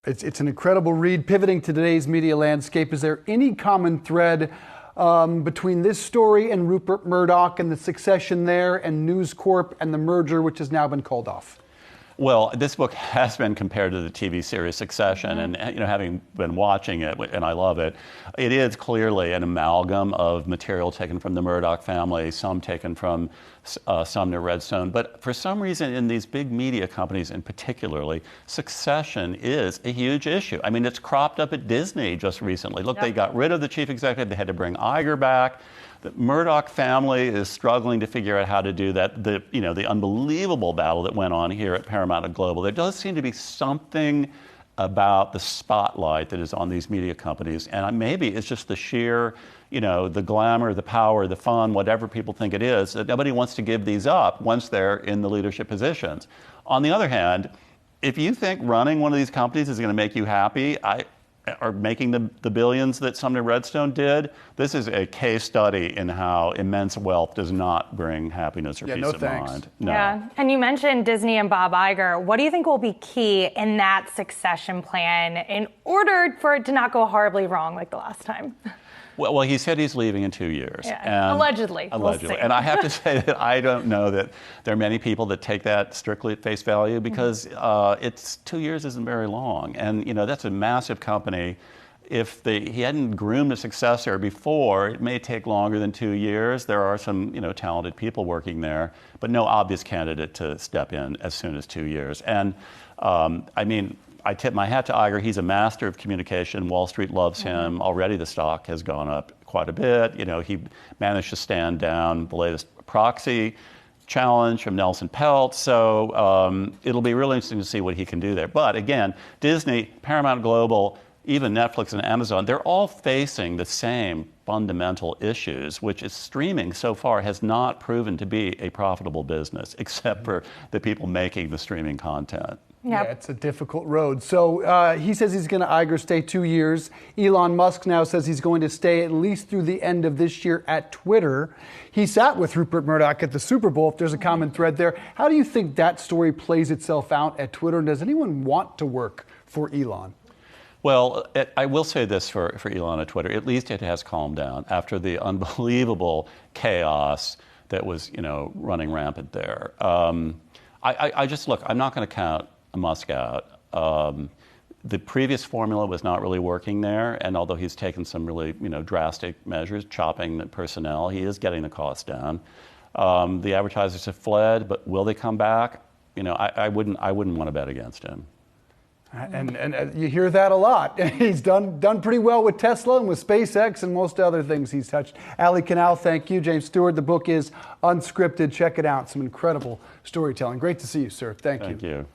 It's an incredible read. Pivoting to today's media landscape, is there any common thread between this story and Rupert Murdoch and the succession there, and News Corp and the merger, which has now been called off? Well, this book has been compared to the TV series Succession, and having been watching it, and I love it, it is clearly an amalgam of material taken from the Murdoch family, some taken from Sumner Redstone. But for some reason, in these big media companies, in particularly, succession is a huge issue. I mean, it's cropped up at Disney just recently. Look, they got rid of the chief executive; they had to bring Iger back. The Murdoch family is struggling to figure out how to do that. The unbelievable battle that went on here at Paramount and Global. There does seem to be something about the spotlight that is on these media companies, and maybe it's just the sheer, the glamour, the power, the fun, whatever people think it is, that nobody wants to give these up once they're in the leadership positions. On the other hand, if you think running one of these companies is going to make you happy, or making the billions that Sumner Redstone did, this is a case study in how immense wealth does not bring happiness or peace of mind. No. Yeah, and you mentioned Disney and Bob Iger. What do you think will be key in that succession plan in order for it to not go horribly wrong like the last time? Well, he said he's leaving in 2 years. Yeah, and allegedly. Allegedly. We'll, and I have to say that I don't know that there are many people that take that strictly at face value, because it's 2 years isn't very long. And, that's a massive company. If he hadn't groomed a successor before, it may take longer than 2 years. There are some, talented people working there, but no obvious candidate to step in as soon as 2 years. And, I tip my hat to Iger. He's a master of communication. Wall Street loves him. Already the stock has gone up quite a bit. He managed to stand down the latest proxy challenge from Nelson Peltz. So it'll be really interesting to see what he can do there. But again, Disney, Paramount Global, even Netflix and Amazon, they're all facing the same fundamental issues, which is streaming so far has not proven to be a profitable business, except for the people making the streaming content. Yeah, it's a difficult road. So he says he's going to Iger stay 2 years. Elon Musk now says he's going to stay at least through the end of this year at Twitter. He sat with Rupert Murdoch at the Super Bowl, if there's a common thread there. How do you think that story plays itself out at Twitter? And does anyone want to work for Elon? Well, I will say this for Elon at Twitter. At least it has calmed down after the unbelievable chaos that was, running rampant there. I just, look, I'm not going to count Musk out. The previous formula was not really working there, and although he's taken some really, drastic measures, chopping the personnel, he is getting the cost down. The advertisers have fled, but will they come back? I wouldn't want to bet against him. And you hear that a lot. He's done pretty well with Tesla and with SpaceX and most other things he's touched. Allie, Canal, thank you. James Stewart, the book is Unscripted. Check it out. Some incredible storytelling. Great to see you, sir. Thank you. Thank you.